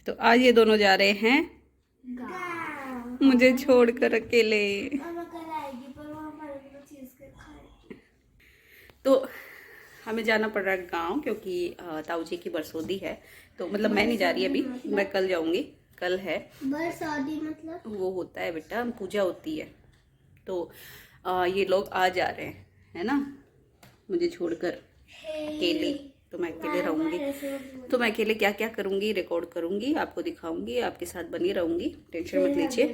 तो आज ये दोनों जा रहे हैं मुझे छोड़कर अकेले। तो हमें जाना पड़ रहा है गाँव, क्योंकि ताऊ जी की बरसोदी है। तो मतलब मैं नहीं जा रही अभी, मैं कल जाऊंगी। कल है बरसोदी, मतलब वो होता है बेटा, पूजा होती है। तो ये लोग आ जा रहे हैं, है ना, मुझे छोड़कर अकेले। तो मैं अकेले रहूंगी, तो मैं अकेले क्या क्या करूंगी, रिकॉर्ड करूंगी, आपको दिखाऊंगी, आपके साथ बनी रहूंगी, टेंशन मत लीजिए।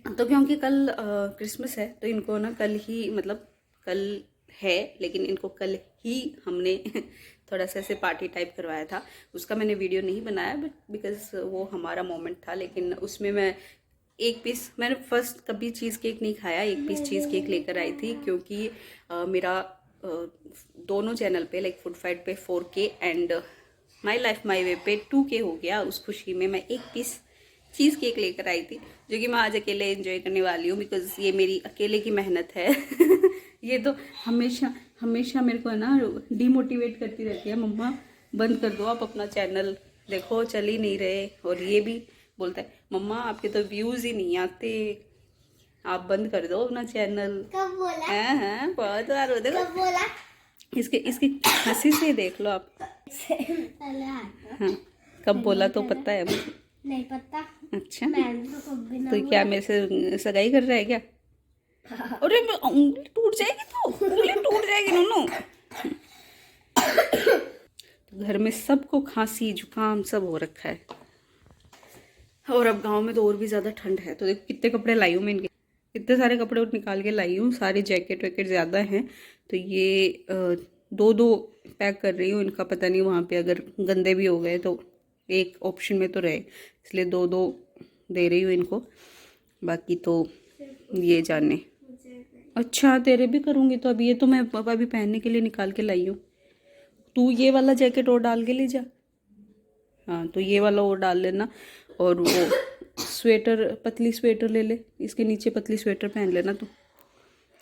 तो क्योंकि कल क्रिसमस है, तो इनको ना कल ही, मतलब कल है लेकिन इनको कल ही हमने थोड़ा सा ऐसे पार्टी टाइप करवाया था। उसका मैंने वीडियो नहीं बनाया बट बिकॉज वो हमारा मोमेंट था। लेकिन उसमें मैं एक पीस, मैंने फर्स्ट कभी चीज़ केक नहीं खाया, एक पीस चीज़ केक लेकर आई थी, क्योंकि मेरा दोनों चैनल पे लाइक फूड फाइट पे 4K and my life my वे पे 2K हो गया। उस खुशी में मैं एक पीस चीज़ केक लेकर आई थी, जो कि मैं आज अकेले एंजॉय करने वाली हूँ, बिकॉज ये मेरी अकेले की मेहनत है। ये तो हमेशा हमेशा मेरे को है ना डीमोटिवेट करती रहती है, मम्मा बंद कर दो आप अपना चैनल, देखो चल ही नहीं रहे। और ये भी बोलता है मम्मा आपके तो व्यूज़ ही नहीं आते, आप बंद कर दो अपना चैनल। कब बोला? हाँ बहुत बार होते। कब बोला? इसकी हंसी से देख लो आप। हाँ कब बोला तो पता है मुझे? नहीं पता। अच्छा तो तो क्या मेरे से सगाई कर रहा है क्या? अरे उंगली टूट जाएगी, तो उंगली टूट जाएगी नूनू। तो घर में सबको खांसी जुकाम सब हो रखा है, और अब गांव में तो और भी ज़्यादा ठंड है। तो देखो कितने कपड़े लाई हूँ मैं इनके, कितने सारे कपड़े निकाल के लाई हूँ, सारे जैकेट वैकेट ज़्यादा हैं। तो ये दो दो पैक कर रही हूँ इनका, पता नहीं वहाँ पे अगर गंदे भी हो गए तो एक ऑप्शन में तो रहे, इसलिए दो दो दे रही हूँ इनको। बाकी तो ये जाने। अच्छा तेरे भी करूँगी, तो अभी ये तो मैं अभी पहनने के लिए निकाल के लाई हूँ। तू ये वाला जैकेट और डाल के ले जा। हाँ तो ये वाला और डाल लेना, और वो स्वेटर, पतली स्वेटर ले ले, इसके नीचे पतली स्वेटर पहन लेना तू।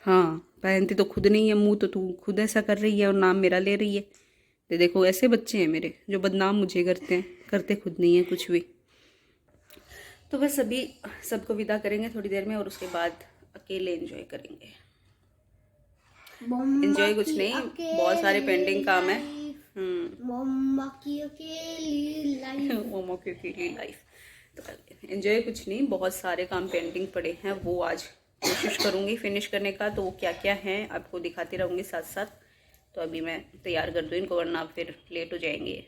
हाँ पहनती तो खुद नहीं है, मुंह तो तू खुद ऐसा कर रही है और नाम मेरा ले रही है। तो देखो ऐसे बच्चे हैं मेरे जो बदनाम मुझे करते हैं, करते खुद नहीं है कुछ भी। तो बस अभी सबको विदा करेंगे थोड़ी देर में, और उसके बाद अकेले एंजॉय करेंगे। एंजॉय कुछ नहीं, बहुत सारे पेंडिंग काम है। मम्मा की अकेली लाइफ। मोमो की अकेली लाइफ। तो एंजॉय कुछ नहीं, बहुत सारे काम पेंडिंग पड़े हैं, वो आज कोशिश करूंगी फिनिश करने का। तो वो क्या क्या है आपको दिखाती रहूंगी साथ साथ। तो अभी मैं तैयार कर दूँ इनको, वरना फिर लेट हो जाएंगे।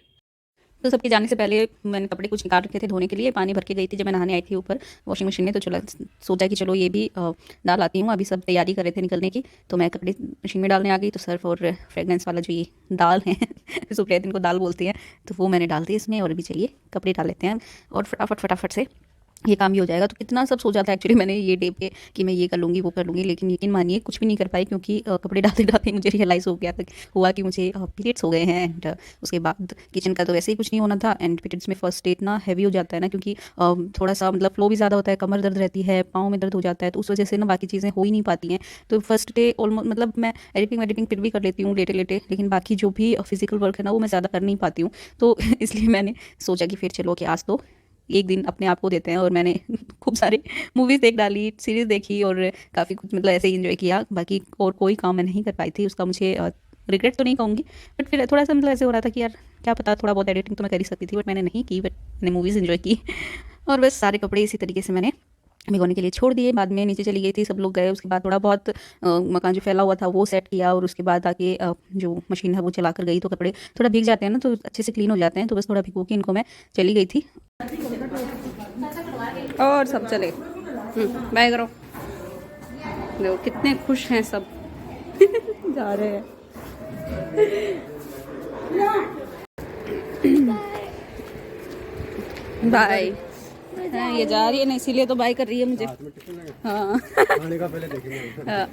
तो सबके जाने से पहले मैंने कपड़े कुछ निकाल रखे थे धोने के लिए, पानी भर के गई थी जब मैं नहाने आई थी ऊपर वॉशिंग मशीन में। तो चला सोचा कि चलो ये भी डाल आती हूँ। अभी सब तैयारी कर रहे थे निकलने की, तो मैं कपड़े मशीन में डालने आ गई। तो सर्फ और फ्रेगनेंस वाला जो ये दाल है सुप्रिया इनको दाल बोलती है, तो वो मैंने डाल दी इसमें। और अभी चलिए कपड़े डाल लेते हैं और फटाफट से ये काम भी हो जाएगा। तो कितना सब सोचा था एक्चुअली मैंने ये डे पे कि मैं ये कर लूँगी वो कर लूँगी, लेकिन यकीन मानिए कुछ भी नहीं कर पाई, क्योंकि कपड़े डालते डालते मुझे रियलाइज़ हुआ कि मुझे पीरियड्स हो गए हैं। एंड उसके बाद किचन का तो वैसे ही कुछ नहीं होना था, एंड पीरियड्स में फर्स्ट डे इतना हैवी हो जाता है ना, क्योंकि थोड़ा सा मतलब फ्लो भी ज़्यादा होता है, कमर दर्द रहती है, पाँव में दर्द हो जाता है, तो उस वजह से ना बाकी चीज़ें हो ही नहीं पाती हैं। तो फर्स्ट डे ऑलमोस्ट, मतलब मैं एडिटिंग फिर भी कर लेती हूँ लेटे, लेकिन बाकी जो भी फिजिकल वर्क है ना वो मैं ज़्यादा कर नहीं पाती हूँ। तो इसलिए मैंने सोचा कि फिर चलो कि आज तो एक दिन अपने आप को देते हैं। और मैंने खूब सारे मूवीज़ देख डाली, सीरीज़ देखी, और काफ़ी कुछ मतलब ऐसे ही एंजॉय किया। बाकी और कोई काम मैं नहीं कर पाई थी, उसका मुझे रिग्रेट तो नहीं कहूँगी, बट फिर थोड़ा सा मतलब ऐसे हो रहा था कि यार क्या पता, थोड़ा बहुत एडिटिंग तो मैं कर ही सकती थी, बट मैंने नहीं की, बट मैंने मूवीज़ एंजॉय की। और बस सारे कपड़े इसी तरीके से मैंने भिगोने के लिए छोड़ दिए। बाद में नीचे चली गई थी, सब लोग गए, उसके बाद थोड़ा बहुत मकान जो फैला हुआ था वो सेट किया, और उसके बाद आके जो मशीन है वो चला कर गई। तो कपड़े थोड़ा भीग जाते हैं ना, तो अच्छे से क्लीन हो जाते हैं। तो बस थोड़ा भिगो के इनको मैं चली गई थी, और सब चले बाय करो। देखो कितने खुश हैं सब जा रहे हैं। बाय। ये जा रही है ना, इसीलिए तो बाय कर रही है मुझे। हाँ खाने का पहले देखेंगे। हाँ।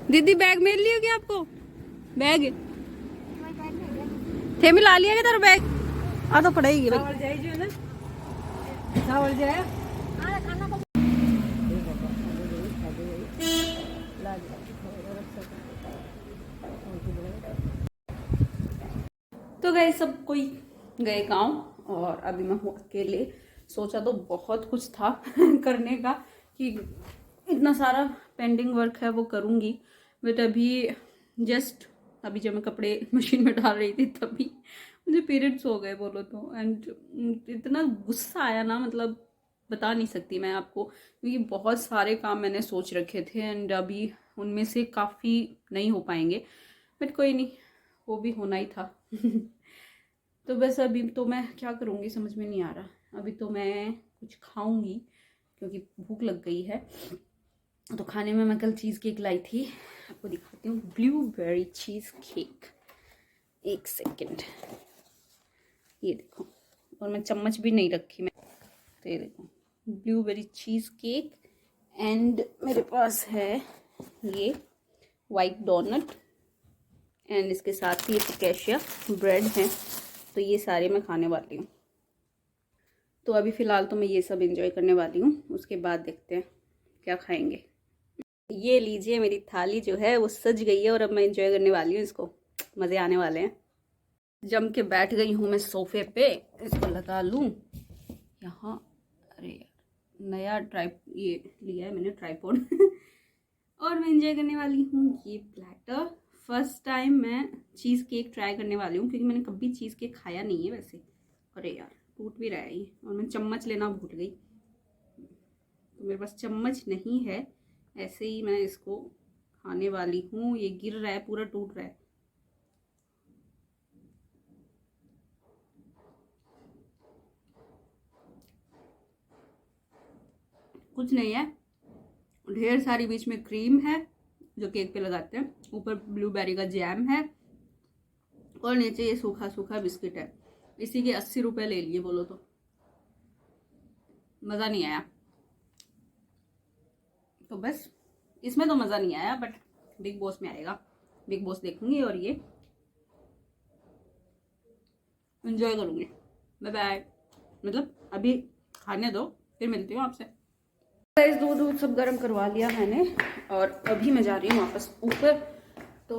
दीदी बैग मिल लिया क्या आपको? बैग थे मिला लिया क्या तेरा बैग? आ तो पड़ेगी भाई। तो गए सब कोई गए गांव और अभी मैं हूँ अकेले। सोचा तो बहुत कुछ था करने का कि इतना सारा पेंडिंग वर्क है वो करूँगी, बट अभी जब मैं कपड़े मशीन में डाल रही थी तभी मुझे पीरियड्स हो गए बोलो तो। एंड इतना गुस्सा आया ना, मतलब बता नहीं सकती मैं आपको, क्योंकि बहुत सारे काम मैंने सोच रखे थे एंड अभी उनमें से काफ़ी नहीं हो पाएंगे, बट कोई नहीं, वो भी होना ही था। तो बस अभी तो मैं क्या करूँगी समझ में नहीं आ रहा। अभी तो मैं कुछ खाऊंगी क्योंकि भूख लग गई है। तो खाने में मैं कल चीज़ केक लाई थी, आपको दिखाती हूँ। ब्लूबेरी चीज़ केक, एक सेकेंड, ये देखो, और मैं चम्मच भी नहीं रखी मैं, तो ये देखो ब्लूबेरी चीज़ केक। एंड मेरे पास है ये वाइट डोनट एंड इसके साथ ही ये पिकेशिया ब्रेड है। तो ये सारे मैं खाने वाली हूँ। तो अभी फ़िलहाल तो मैं ये सब एंजॉय करने वाली हूँ, उसके बाद देखते हैं क्या खाएंगे। ये लीजिए, मेरी थाली जो है वो सज गई है और अब मैं एंजॉय करने वाली हूँ इसको। मज़े आने वाले हैं। जम के बैठ गई हूँ मैं सोफे पे, इसको लगा लूँ यहाँ। अरे यार, नया ये लिया है मैंने ट्राइपॉड और मैं एंजॉय करने वाली हूँ ये प्लेटर। फर्स्ट टाइम मैं चीज़ केक ट्राई करने वाली हूँ, क्योंकि मैंने कभी चीज़ केक खाया नहीं है वैसे। अरे यार, टूट भी रहा है ये, और मैं चम्मच लेना भूल गई, तो मेरे पास चम्मच नहीं है। ऐसे ही मैं इसको खाने वाली हूँ। ये गिर रहा है, पूरा टूट रहा है। कुछ नहीं है, ढेर सारी बीच में क्रीम है जो केक पे लगाते हैं, ऊपर ब्लूबेरी का जैम है और नीचे ये सूखा सूखा बिस्किट है। इसी के 80 रुपए ले लिए बोलो तो। मज़ा नहीं आया। तो बस इसमें तो मज़ा नहीं आया, बट बिग बॉस में आएगा। बिग बॉस देखूंगी और ये एंजॉय करूंगी। Bye bye. मतलब अभी खाने दो, फिर मिलती हूँ आपसे। दूध सब गर्म करवा लिया मैंने और अभी मैं जा रही हूँ वापस ऊपर। तो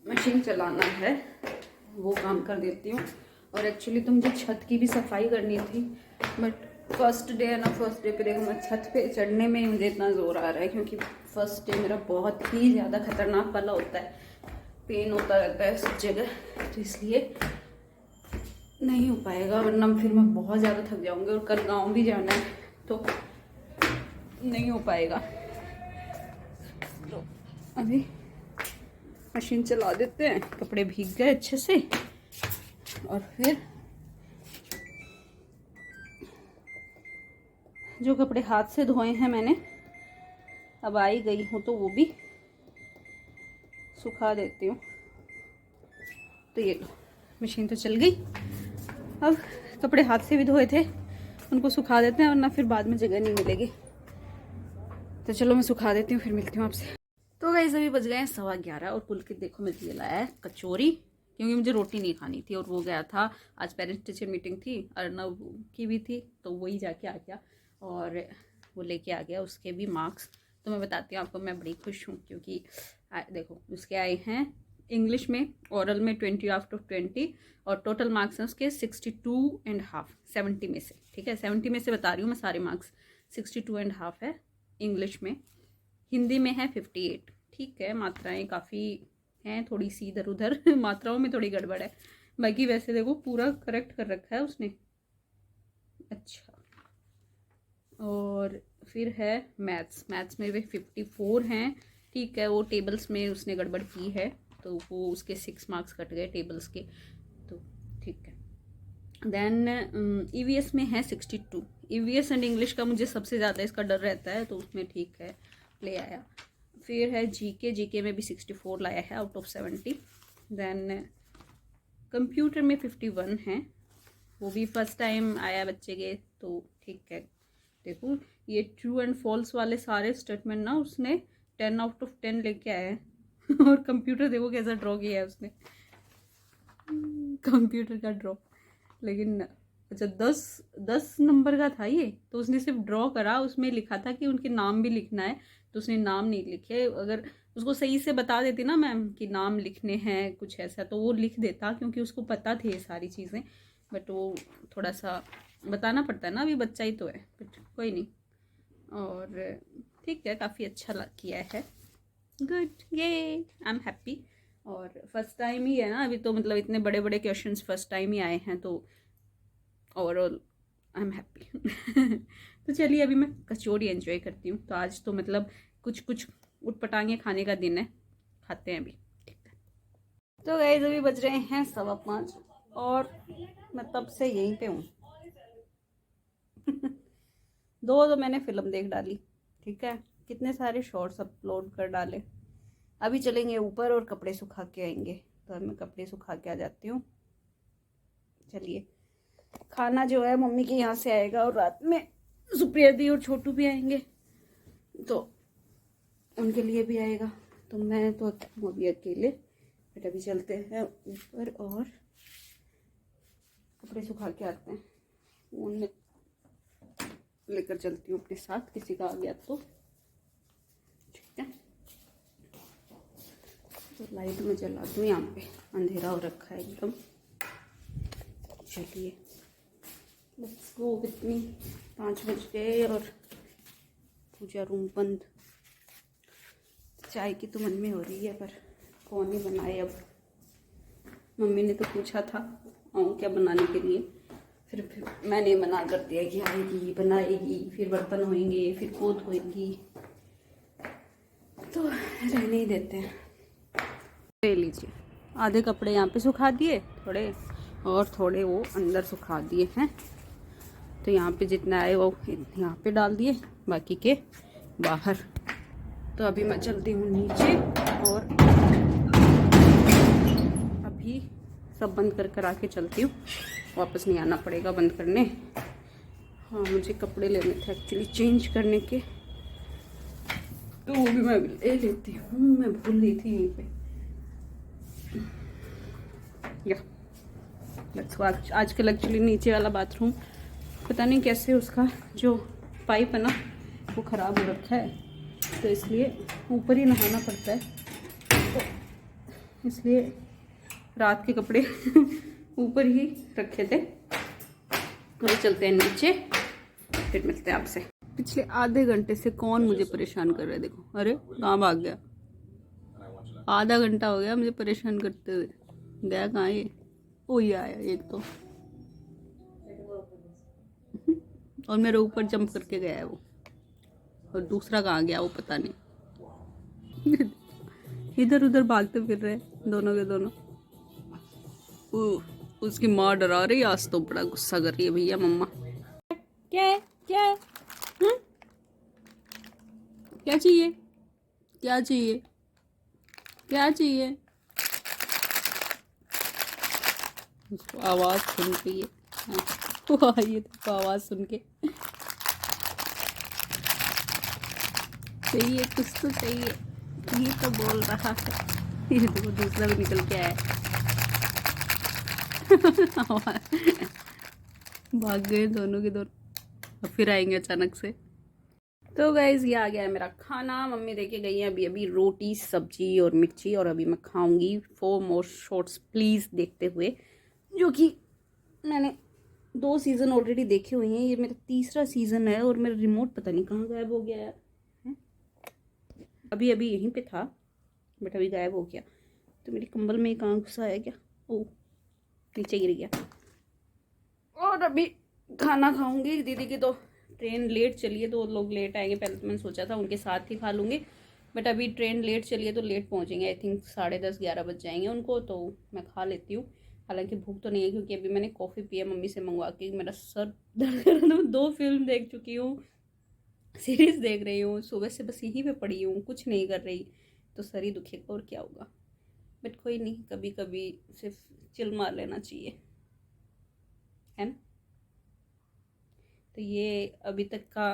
मशीन चलाना है, वो काम कर देती हूँ। और एक्चुअली तो मुझे छत की भी सफाई करनी थी, बट फर्स्ट डे है ना, फर्स्ट डे पे देखो मैं छत पे चढ़ने में मुझे इतना ज़ोर आ रहा है, क्योंकि फर्स्ट डे मेरा बहुत ही ज़्यादा खतरनाक वाला होता है। पेन होता रहता है सब जगह, तो इसलिए नहीं हो पाएगा, वरना फिर मैं बहुत ज़्यादा थक जाऊँगी। और कल गाँव भी जाना है तो नहीं हो पाएगा। तो अभी मशीन चला देते हैं, कपड़े भीग गए अच्छे से, और फिर जो कपड़े हाथ से धोए हैं मैंने, अब आई गई हूँ तो वो भी सुखा देती हूँ। तो ये लो, मशीन तो चल गई। अब कपड़े हाथ से भी धोए थे, उनको सुखा देते हैं, वरना फिर बाद में जगह नहीं मिलेगी। तो चलो मैं सुखा देती हूँ, फिर मिलती हूँ आपसे। तो गाइस अभी बज गए हैं 11:15 और पुलकित देखो मेरे लिए लाया है कचौरी, क्योंकि मुझे रोटी नहीं खानी थी। और वो गया था, आज पेरेंट्स टीचर मीटिंग थी, अर्नव की भी थी, तो वही जाके आ गया और वो लेके आ गया उसके भी मार्क्स। तो मैं बताती हूँ आपको, मैं बड़ी खुश हूँ, क्योंकि देखो उसके आए हैं इंग्लिश में, ओरल में 20/20 और टोटल मार्क्स हैं उसके 62.5, 70 में से। ठीक है, 70 में से बता रही हूँ मैं सारे मार्क्स। 62.5 है इंग्लिश में, हिंदी में है 58। ठीक है, मात्राएं काफ़ी हैं, थोड़ी सी इधर उधर मात्राओं में थोड़ी गड़बड़ है, बाकी वैसे देखो पूरा करेक्ट कर रखा है उसने। अच्छा, और फिर है मैथ्स में भी 54 हैं। ठीक है, वो टेबल्स में उसने गड़बड़ की है, तो वो उसके 6 मार्क्स कट गए टेबल्स के, तो ठीक है। देन ईवीएस में है 62। ईवीएस एंड इंग्लिश का मुझे सबसे ज़्यादा इसका डर रहता है, तो उसमें ठीक है ले आया। फिर है जीके में भी 64 लाया है आउट ऑफ 70। देन कंप्यूटर में 51 है, वो भी फर्स्ट टाइम आया बच्चे के, तो ठीक है। देखो ये ट्रू एंड फॉल्स वाले सारे स्टेटमेंट ना उसने 10 आउट ऑफ 10 लेके आया है। और कंप्यूटर देखो कैसा ड्रॉ किया है उसने, कंप्यूटर का ड्रॉ, लेकिन अच्छा 10 नंबर का था ये, तो उसने सिर्फ ड्रॉ करा, उसमें लिखा था कि उनके नाम भी लिखना है, तो उसने नाम नहीं लिखे। अगर उसको सही से बता देती ना मैम कि नाम लिखने हैं कुछ ऐसा, तो वो लिख देता, क्योंकि उसको पता थी ये सारी चीज़ें। बट वो थोड़ा सा बताना पड़ता है ना, अभी बच्चा ही तो है, बट कोई नहीं। और ठीक है, काफ़ी अच्छा किया है, गुड, ये आई एम हैप्पी। और फर्स्ट टाइम ही है ना अभी, तो मतलब इतने बड़े बड़े क्वेश्चंस फर्स्ट टाइम ही आए हैं, तो ओवरऑल आई एम हैप्पी। तो चलिए अभी मैं कचौड़ी एंजॉय करती हूँ। तो आज तो मतलब कुछ कुछ उटपटांगे खाने का दिन है, खाते हैं अभी, ठीक है। तो गाइस अभी बज रहे हैं 5:15 और मैं तब से यहीं पे हूँ। तो मैंने फिल्म देख डाली, ठीक है, कितने सारे शॉर्ट्स अपलोड कर डाले। अभी चलेंगे ऊपर और कपड़े सुखा के आएंगे, तो मैं कपड़े सुखा के आ जाती हूँ। चलिए, खाना जो है मम्मी के यहाँ से आएगा, और रात में सुप्रिया दी और छोटू भी आएंगे, तो उनके लिए भी आएगा। तो मैं तो अभी अकेले, बट अभी चलते हैं ऊपर और कपड़े सुखा के आते हैं। फोन में लेकर चलती हूँ अपने साथ, किसी का आ गया तो, ठीक है। तो लाइट में जला दूँ, यहाँ पे अंधेरा हो रखा है एकदम। चलिए लेट्स गो विथ मी। 5 बज गए और पूजा रूम बंद। चाय की तो मन में हो रही है, पर कौन ही बनाए अब। मम्मी ने तो पूछा था आऊँ क्या बनाने के लिए, फिर मैंने मना कर दिया कि आएगी बनाएगी, फिर बर्तन होंगे, फिर पोत होएगी, तो रहने ही देते हैं। ले लीजिए, आधे कपड़े यहाँ पे सुखा दिए थोड़े, और थोड़े वो अंदर सुखा दिए हैं। तो यहाँ पे जितना आए वो यहाँ पे डाल दिए, बाकी के बाहर। तो अभी मैं चलती हूँ नीचे, और अभी सब बंद कर आके चलती हूँ, वापस नहीं आना पड़ेगा बंद करने। हाँ मुझे कपड़े लेने थे एक्चुअली चेंज करने के, तो वो भी मैं ले लेती हूँ, मैं भूल गई थी यहीं पे। या आजकल एक्चुअली नीचे वाला बाथरूम पता नहीं कैसे उसका जो पाइप है ना वो ख़राब हो रखा है, तो इसलिए ऊपर ही नहाना पड़ता है। तो इसलिए रात के कपड़े ऊपर ही रखे थे। तो चलते हैं नीचे, फिर मिलते हैं आपसे। पिछले आधे घंटे से कौन मुझे परेशान कर रहा है, देखो, अरे कहाँ भाग गया। आधा घंटा हो गया मुझे परेशान करते हुए, गया कहाँ ये, वही आया एक तो, और मेरे ऊपर जंप करके गया है वो, और दूसरा कहाँ गया वो पता नहीं। इधर उधर भागते फिर रहे दोनों के दोनों। उसकी माँ डरा रही, आज तो बड़ा गुस्सा कर रही है भैया मम्मा। क्या है क्या है, क्या चाहिए क्या चाहिए क्या चाहिए, उसको आवाज सुन के ये ये तो आवाज सुन के चाहिए, कुछ तो चाहिए, ये तो बोल रहा है। ये तो दूसरा भी निकल के आया। भाग गए दोनों के दोनों, फिर आएंगे अचानक से। तो गाइज ये आ गया है मेरा खाना, मम्मी देके गई है अभी रोटी सब्जी और मिर्ची, और अभी मैं खाऊंगी। 4 मोर शॉर्ट्स प्लीज़ देखते हुए, जो कि मैंने 2 सीज़न ऑलरेडी देखे हुए हैं, ये मेरा 3रा सीज़न है। और मेरा रिमोट पता नहीं कहाँ गायब हो गया है, अभी यहीं पे था बट अभी गायब हो गया। तो मेरी कंबल में कहाँ घुसा है क्या, ओ नीचे गिर गया। और अभी खाना खाऊंगी। दीदी की तो ट्रेन लेट चली है, तो लोग लेट आएंगे। पहले तो मैंने सोचा था उनके साथ ही खा लूँगी, बट अभी ट्रेन लेट चली है तो लेट पहुँचेंगे। आई थिंक 10:30-11 बज जाएंगे उनको, तो मैं खा लेती हूँ। हालांकि भूख तो नहीं है, क्योंकि अभी मैंने कॉफ़ी पिया मम्मी से मंगवा के, मेरा सर दर्द कर रहा है। 2 फिल्म देख चुकी हूँ, सीरीज़ देख रही हूँ, सुबह से बस यहीं पे पड़ी हूँ, कुछ नहीं कर रही, तो सर ही दुखेगा और क्या होगा। बट कोई नहीं, कभी कभी सिर्फ चिल मार लेना चाहिए, है ना। तो ये अभी तक का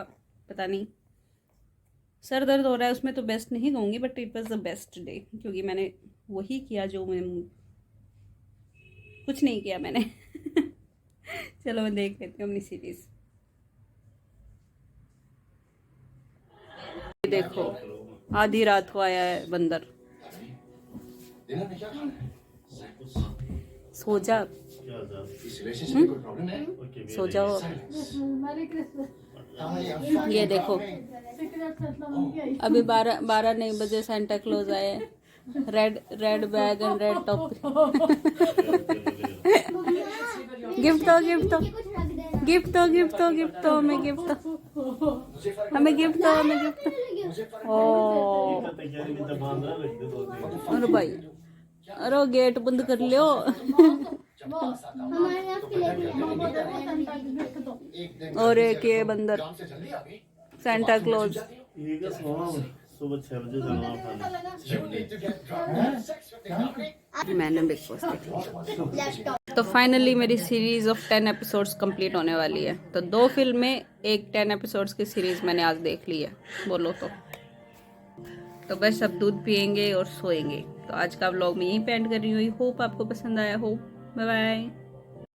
पता नहीं, सर दर्द हो रहा है उसमें तो बेस्ट नहीं कहूँगी, but it was the best day, क्योंकि मैंने वही किया जो मैं कुछ नहीं किया मैंने। चलो मैं देख लेती हूँ अपनी सीरीज। देखो आधी रात को आया है बंदर। सो जा, सो जाओ। ये देखो अभी 12 नहीं बजे सेंटा क्लॉज आए हैं। Red bag and red top. Gift दो, गिफ्ट दो, गिफ्ट दो, गिफ्ट दो, गिफ्ट दो, हमें गिफ्ट दो, हमें गिफ्ट दो, हमें गिफ्ट दो। ओ अरे भाई, अरे गेट बंद कर लियो। हमारे आपके लिए और एक ये बंदर सेंटा क्लॉज। सुबह 6 बजे जाना मैंने बिग बॉस देखी। तो फाइनली मेरी सीरीज ऑफ 10 एपिसोड्स कंप्लीट होने वाली है। तो 2 फिल्में, एक 10 एपिसोड्स की सीरीज मैंने आज देख ली है, बोलो तो बस अब दूध पियेंगे और सोएंगे। तो आज का व्लॉग मैं यहीं पे एंड कर रही हूँ। होप आपको पसंद आया हो। Bye bye.